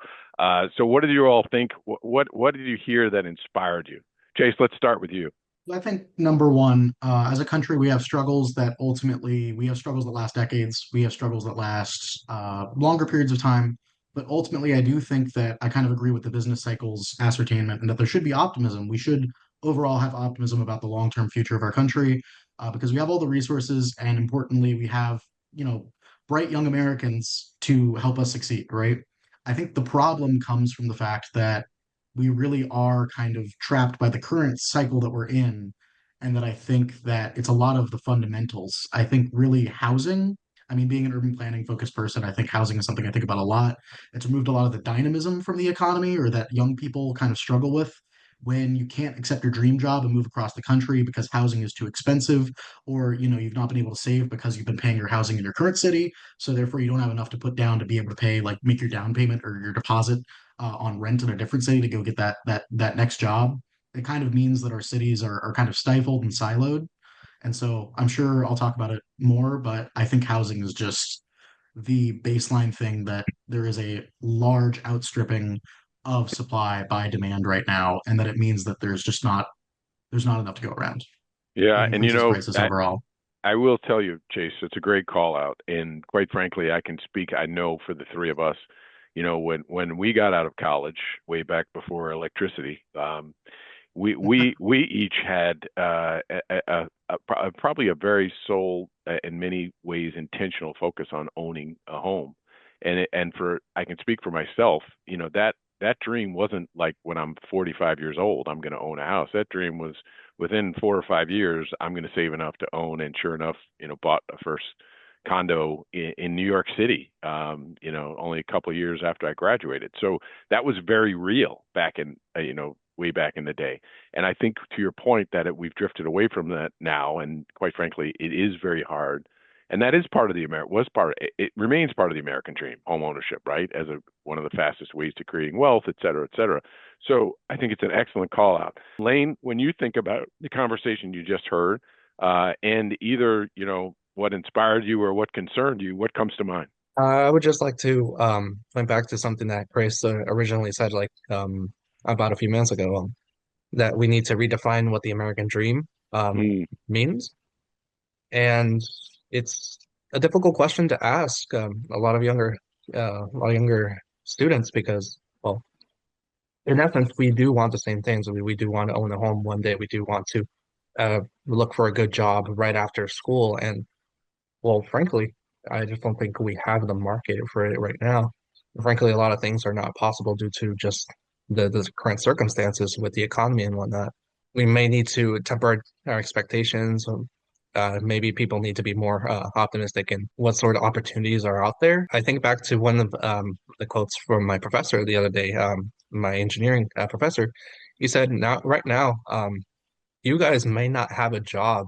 what did you all think? What did you hear that inspired you? Chase, let's start with you. I think number one, as a country, we have struggles that last decades. We have struggles that last longer periods of time. But ultimately, I do think that I kind of agree with the business cycle's ascertainment and that there should be optimism. We should overall have optimism about the long-term future of our country because we have all the resources, and importantly, we have, bright young Americans to help us succeed, right? I think the problem comes from the fact that we really are kind of trapped by the current cycle that we're in, and that I think that it's a lot of the fundamentals. I think really housing, I mean, being an urban planning focused person, I think housing is something I think about a lot. It's removed a lot of the dynamism from the economy, or that young people kind of struggle with when you can't accept your dream job and move across the country because housing is too expensive, or you've not been able to save because you've been paying your housing in your current city, so therefore you don't have enough to put down to be able to pay, like, make your down payment or your deposit on rent in a different city to go get that next job. It kind of means that our cities are kind of stifled and siloed. And so I'm sure I'll talk about it more, but I think housing is just the baseline thing, that there is a large outstripping of supply by demand right now, and that it means that there's not enough to go around. It Yeah, and increases prices overall. I will tell you, Chase, it's a great call out. And quite frankly, I can speak, I know for the three of us, when we got out of college way back before electricity, we each had probably a very sole, in many ways, intentional focus on owning a home. And for I can speak for myself, that dream wasn't like when I'm 45 years old, I'm going to own a house. That dream was within 4 or 5 years, I'm going to save enough to own. And sure enough, bought a first condo in New York City, only a couple of years after I graduated. So that was very real back in, way back in the day. And I think to your point that we've drifted away from that now, and quite frankly, it is very hard. And that is part of the it remains part of the American dream, home ownership, right? As one of the fastest ways to creating wealth, et cetera, et cetera. So I think it's an excellent call out. Lane, when you think about the conversation you just heard, and either, what inspired you or what concerned you, what comes to mind? I would just like to point back to something that Chris originally said, like about a few minutes ago, that we need to redefine what the American dream Mm, means. And it's a difficult question to ask a lot of younger students because, well, in essence, we do want the same things. We do want to own a home one day. We do want to look for a good job right after school. And, well, frankly, I just don't think we have the market for it right now. Frankly, a lot of things are not possible due to just the current circumstances with the economy and whatnot. We may need to temper our expectations. Maybe people need to be more optimistic in what sort of opportunities are out there. I think back to one of the quotes from my professor the other day, my engineering professor. He said, "Now, right now, you guys may not have a job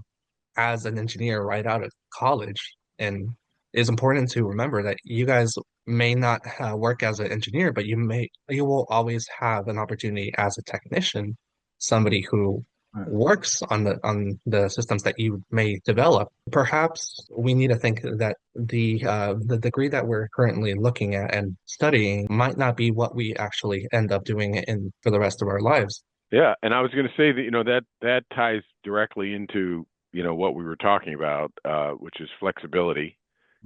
as an engineer right out of college, and it's important to remember that you guys may not work as an engineer, but you will always have an opportunity as a technician, somebody who Right. works on the systems that you may develop. Perhaps we need to think that the degree that we're currently looking at and studying might not be what we actually end up doing in for the rest of our lives." yeah, and I was going to say that that ties directly into what we were talking about, which is flexibility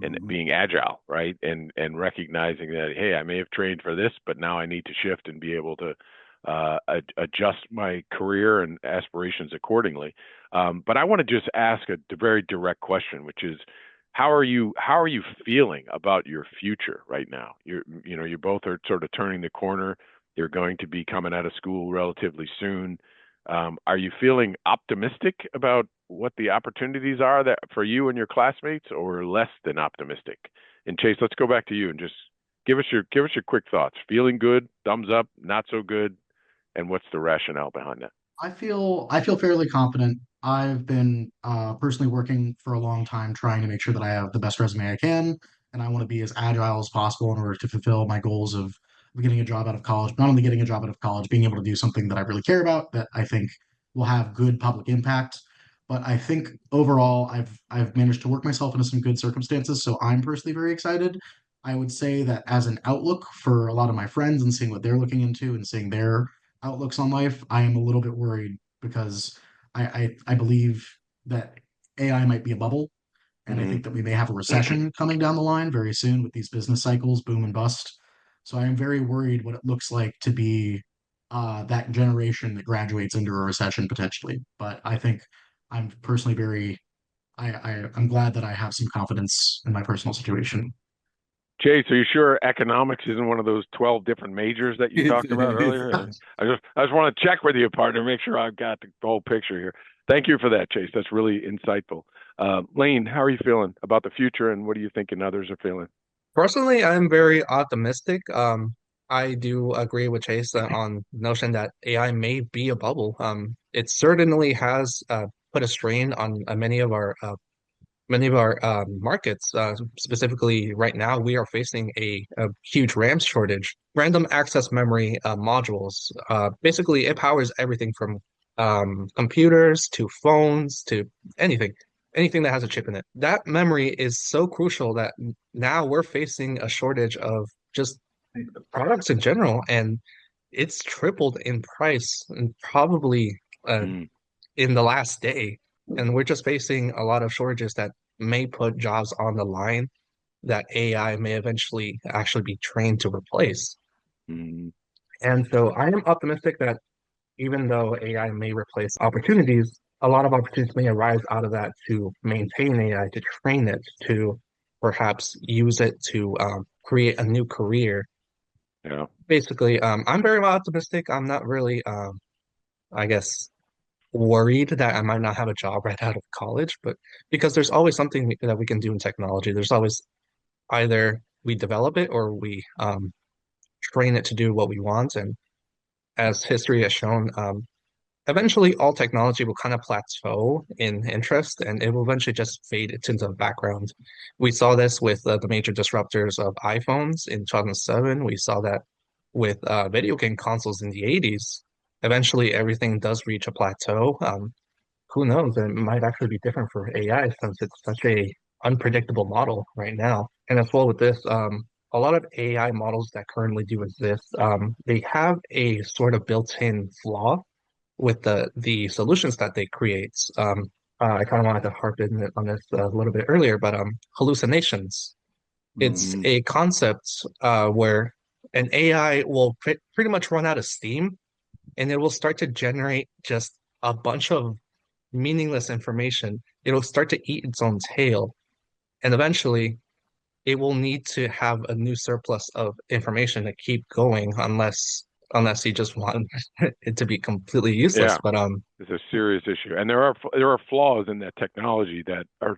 and Mhm. being agile, right? And recognizing that, hey, I may have trained for this, but now I need to shift and be able to adjust my career and aspirations accordingly. But I want to just ask a very direct question, which is, how are you feeling about your future right now? You both are sort of turning the corner. You're going to be coming out of school relatively soon. Are you feeling optimistic about what the opportunities are that for you and your classmates, or less than optimistic? And Chase, let's go back to you and just give us your quick thoughts. Feeling good, thumbs up, not so good, and what's the rationale behind that? I feel fairly confident. I've been personally working for a long time trying to make sure that I have the best resume I can, and I want to be as agile as possible in order to fulfill my goals of getting a job out of college. Not only getting a job out of college, being able to do something that I really care about, that I think will have good public impact. But I think overall, I've managed to work myself into some good circumstances, so I'm personally very excited. I would say that as an outlook for a lot of my friends and seeing what they're looking into and seeing their outlooks on life, I am a little bit worried because I believe that AI might be a bubble, and I Hmm. think that we may have a recession coming down the line very soon with these business cycles, boom and bust. So I am very worried what it looks like to be that generation that graduates into a recession potentially. But I think I'm personally I'm glad that I have some confidence in my personal situation. Chase, are you sure economics isn't one of those 12 different majors that you talked about earlier? I just want to check with you, partner, make sure I've got the whole picture here. Thank you for that, Chase. That's really insightful. Lane, how are you feeling about the future, and what are you thinking others are feeling? Personally, I'm very optimistic. I do agree with Chase on the notion that AI may be a bubble. It certainly has put a strain on many of our markets. Specifically, right now, we are facing a huge RAM shortage. Random access memory modules. Basically, it powers everything from computers to phones to anything, anything that has a chip in it. That memory is so crucial that now we're facing a shortage of just products in general, and it's tripled in price and probably uh, Mm, in the last day. And we're just facing a lot of shortages that may put jobs on the line that AI may eventually actually be trained to replace. mm, And so I am optimistic that even though AI may replace opportunities, a lot of opportunities may arise out of that to maintain AI, to train it, to perhaps use it to create a new career. yeah. Basically, I'm very optimistic. I'm not really, I guess, worried that I might not have a job right out of college, but because there's always something that we can do in technology. There's always either we develop it or we train it to do what we want. And as history has shown, eventually all technology will kind of plateau in interest and it will eventually just fade into the background. We saw this with the major disruptors of iPhones in 2007. We saw that with video game consoles in the 80s. Eventually, everything does reach a plateau. Who knows? It might actually be different for AI since it's such a unpredictable model right now. And as well with this, a lot of AI models that currently do exist, they have a sort of built-in flaw with the solutions that they create. I kind of wanted to harp in on this a little bit earlier, but hallucinations. It's Mm, a concept where an AI will pretty much run out of steam and it will start to generate just a bunch of meaningless information. It'll start to eat its own tail, and eventually it will need to have a new surplus of information to keep going unless you just want it to be completely useless. yeah. But It's a serious issue, and there are flaws in that technology that are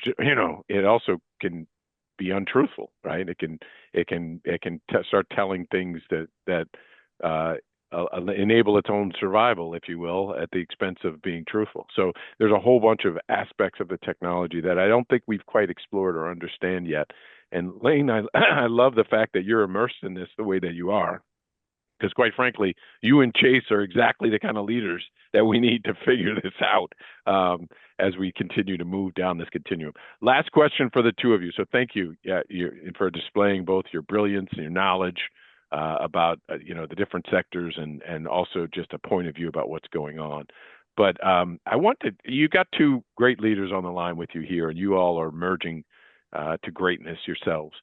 it also can be untruthful, right? It can start telling things that uh, enable its own survival, if you will, at the expense of being truthful. So there's a whole bunch of aspects of the technology that I don't think we've quite explored or understand yet. And Lane, I I love the fact that you're immersed in this the way that you are, because quite frankly, you and Chase are exactly the kind of leaders that we need to figure this out as we continue to move down this continuum. Last question for the two of you. So thank you, for displaying both your brilliance and your knowledge about the different sectors and also just a point of view about what's going on. But you got two great leaders on the line with you here, and you all are merging to greatness yourselves.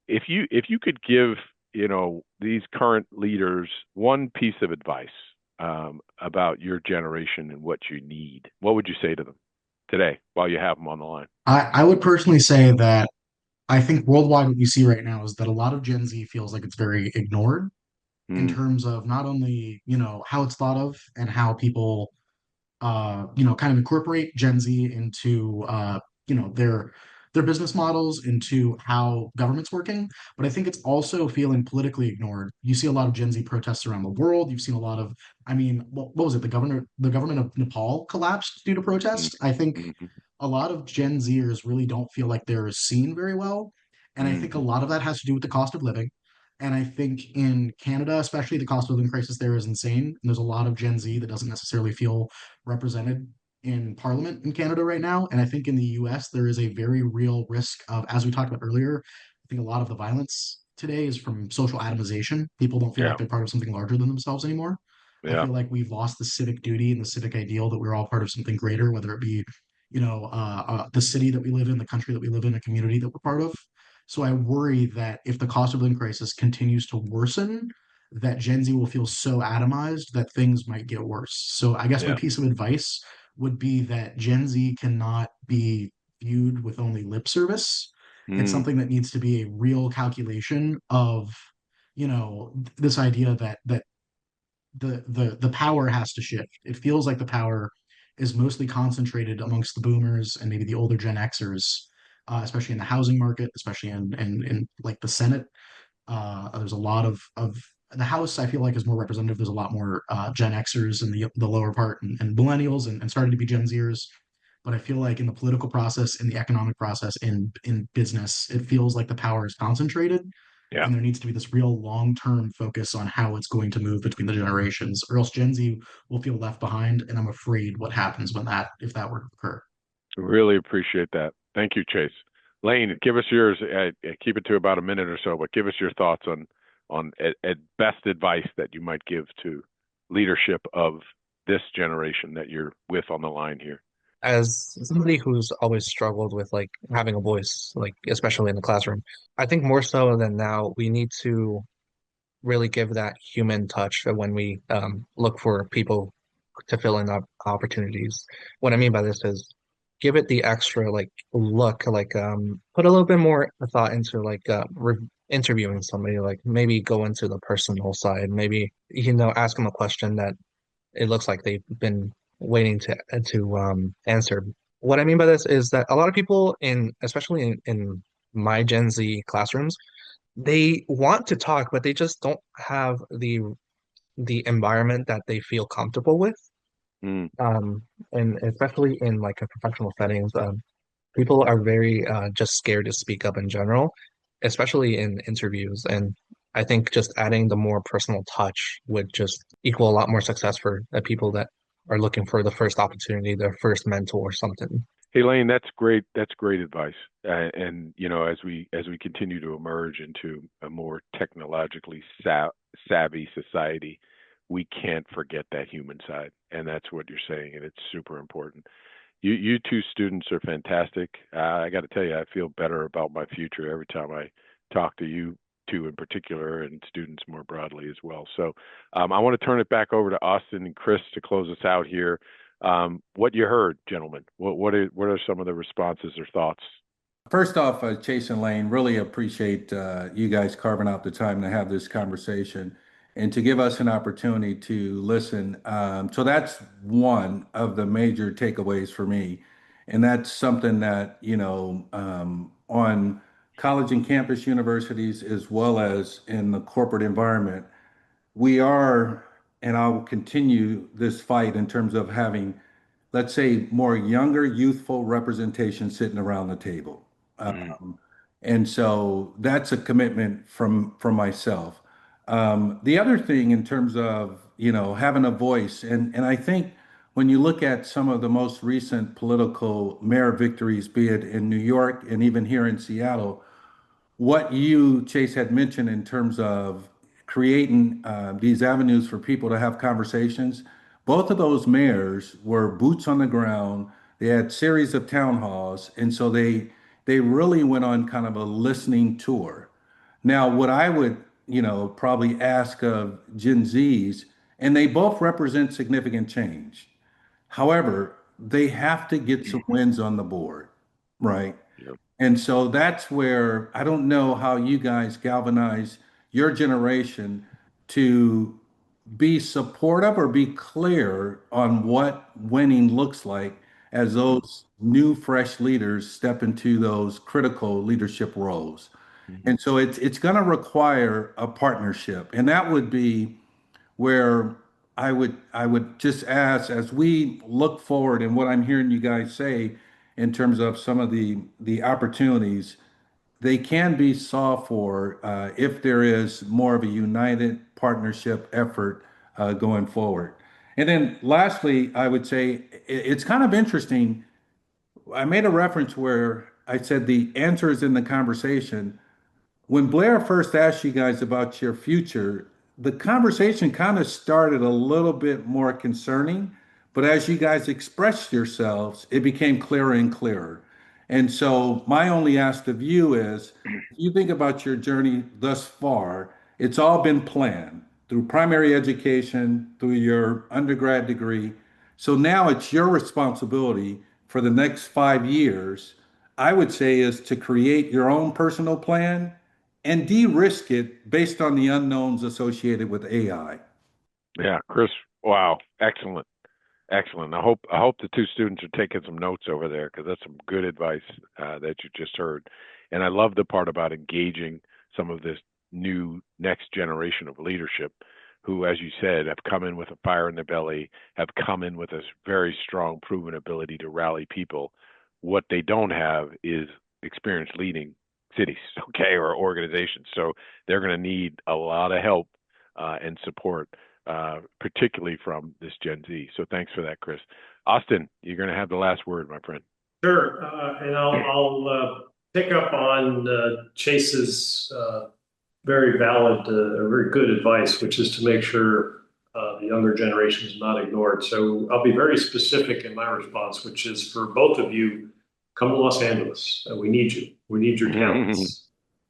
If you could give these current leaders one piece of advice about your generation and what you need, what would you say to them today while you have them on the line? I would personally say that I think worldwide what we see right now is that a lot of Gen Z feels like it's very ignored in Mm, terms of not only, how it's thought of and how people kind of incorporate Gen Z into their business models, into how government's working. But I think it's also feeling politically ignored. You see a lot of Gen Z protests around the world. You've seen a lot of, I mean, what was it? The government of Nepal collapsed due to mm, protest. I think mm, a lot of Gen Zers really don't feel like they're seen very well. And I think a mm, lot of that has to do with the cost of living. And I think in Canada, especially, the cost of living crisis there is insane. And there's a lot of Gen Z that doesn't necessarily feel represented in Parliament in Canada right now. And I think in the US, there is a very real risk of, as we talked about earlier, I think a lot of the violence today is from social atomization. People don't feel like yeah, they're part of something larger than themselves anymore. I yeah, feel like we've lost the civic duty and the civic ideal that we're all part of something greater, whether it be, the city that we live in, the country that we live in, a community that we're part of. So I worry that if the cost of living crisis continues to worsen, that Gen Z will feel so atomized that things might get worse. So I guess my yeah, piece of advice would be that Gen Z cannot be viewed with only lip service. It's Mm, something that needs to be a real calculation of, this idea that the power has to shift. It feels like the power is mostly concentrated amongst the boomers and maybe the older Gen Xers, especially in the housing market, especially in like the Senate. There's a lot of the House. I feel like is more representative. There's a lot more Gen Xers in the lower part and millennials and starting to be Gen Zers. But I feel like in the political process, in the economic process, in business, it feels like the power is concentrated, yeah. and there needs to be this real long-term focus on how it's going to move between the generations, or else Gen Z will feel left behind. And I'm afraid what happens if that were to occur. Really appreciate that. Thank you, Chase. Lane, give us yours. Keep it to about a minute or so, but give us your thoughts on at best advice that you might give to leadership of this generation that you're with on the line here. As somebody who's always struggled with like having a voice, like especially in the classroom, I think more so than now, we need to really give that human touch when we look for people to fill in opportunities. What I mean by this is give it the extra like look, like put a little bit more thought into like re interviewing somebody, like maybe go into the personal side, maybe ask them a question that it looks like they've been waiting to answer. What I mean by this is that a lot of people especially in my Gen Z classrooms, they want to talk, but they just don't have the environment that they feel comfortable with. Mm, Um, and especially in like a professional settings, people are very just scared to speak up in general, especially in interviews. And I think just adding the more personal touch would just equal a lot more success for the people that are looking for the first opportunity, their first mentor or something. Hey, Lane, that's great. That's great advice. And as we continue to emerge into a more technologically savvy society, we can't forget that human side, and that's what you're saying, and it's super important. You two students are fantastic. I got to tell you, I feel better about my future every time I talk to you two in particular, and students more broadly as well. So I want to turn it back over to Austin and Chris to close us out here. What you heard, gentlemen? What are some of the responses or thoughts? First off, Chase and Lane, really appreciate you guys carving out the time to have this conversation and to give us an opportunity to listen. So that's one of the major takeaways for me. And that's something that, on college and campus universities, as well as in the corporate environment, we are, and I'll continue this fight in terms of having, let's say, more younger, youthful representation sitting around the table. Mm, And so that's a commitment from myself. The other thing in terms of, having a voice, and I think when you look at some of the most recent political mayor victories, be it in New York and even here in Seattle, what you, Chase, had mentioned in terms of creating these avenues for people to have conversations, both of those mayors were boots on the ground. They had series of town halls, and so they really went on kind of a listening tour. Now, what I would, probably ask of Gen Zs, and they both represent significant change. However, they have to get some wins on the board, right? yep. And so that's where I don't know how you guys galvanize your generation to be supportive or be clear on what winning looks like as Mm, those new, fresh leaders step into those critical leadership roles. mhm. And so it's going to require a partnership, and that would be where I would just ask as we look forward and what I'm hearing you guys say in terms of some of the opportunities, they can be solved for if there is more of a united partnership effort going forward. And then lastly, I would say it's kind of interesting. I made a reference where I said the answer is in the conversation. When Blair first asked you guys about your future, the conversation kind of started a little bit more concerning, but as you guys expressed yourselves, it became clearer and clearer. And so, my only ask of you is if you think about your journey thus far, it's all been planned through primary education, through your undergrad degree. So now it's your responsibility for the next 5 years I would say is to create your own personal plan and de-risk it based on the unknowns associated with AI. Yeah, Chris. Wow, excellent. Excellent. I hope the two students are taking some notes over there because that's some good advice that you just heard. And I love the part about engaging some of this new next generation of leadership who, as you said, have come in with a fire in their belly, have come in with a very strong, proven ability to rally people. What they don't have is experience leading cities, okay, or organizations. So they're going to need a lot of help and support particularly from this Gen Z. So thanks for that, Chris. Austin, you're going to have the last word, my friend. Sure, and I'll pick up on Chase's very valid, very good advice, which is to make sure the younger generation is not ignored. So I'll be very specific in my response, which is for both of you, come to Los Angeles. We need you. We need your talents.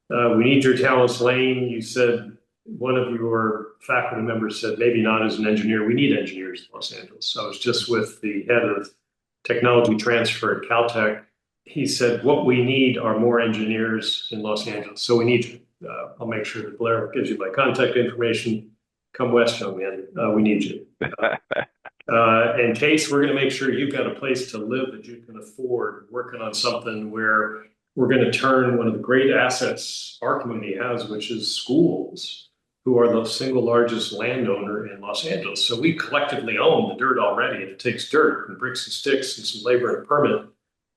We need your talents, Lane. You said, one of your faculty members said, maybe not as an engineer. We need engineers in Los Angeles. I was just with the head of technology transfer at Caltech. He said, what we need are more engineers in Los Angeles. So we need you. I'll make sure that Blair gives you my contact information. Come west, young man. We need you. In case we're going to make sure you've got a place to live that you can afford, working on something where we're going to turn one of the great assets our community has, which is schools, who are the single largest landowner in Los Angeles. So we collectively own the dirt already, and it takes dirt and bricks and sticks and some labor and permit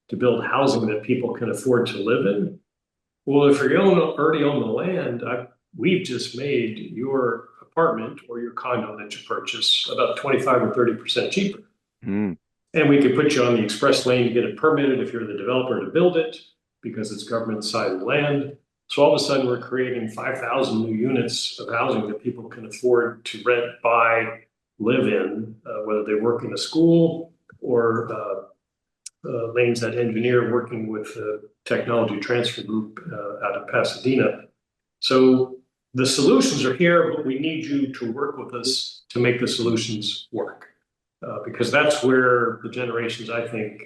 to build housing that people can afford to live in. Well, if you already own the land, we've just made your apartment or your condo that you purchase about 25 or 30% cheaper. And we could put you on the express lane to get it permitted if you're the developer to build it, because it's government-sided land. So all of a sudden, we're creating 5,000 new units of housing that people can afford to rent, buy, live in, whether they work in a school or Lane's that engineer working with a technology transfer group out of Pasadena. So the solutions are here, but we need you to work with us to make the solutions work. Because that's where the generations, I think,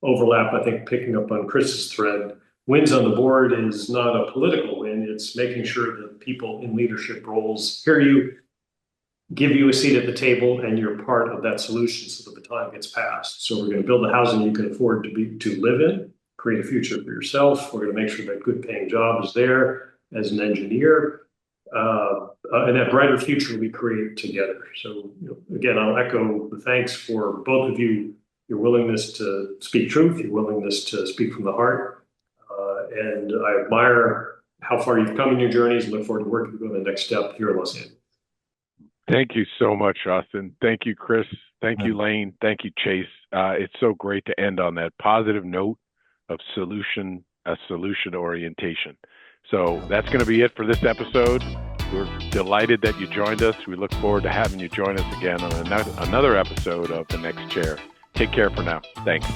overlap. I think picking up on Chris's thread, wins on the board is not a political win. It's making sure that people in leadership roles hear you, give you a seat at the table, and you're part of that solution so that the time gets passed. So we're going to build the housing you can afford to live in, create a future for yourself. We're going to make sure that good paying job is there as an engineer. And that brighter future we create together. So again, I'll echo the thanks for both of you, your willingness to speak truth, your willingness to speak from the heart. And I admire how far you've come in your journeys and look forward to working with you on the next step here in Los Angeles. Thank you so much, Austin. Thank you, Chris. Thank you, Lane. Thank you, Chase. It's so great to end on that positive note of solution orientation. So that's going to be it for this episode. We're delighted that you joined us. We look forward to having you join us again on another episode of The Next Chair. Take care for now. Thanks.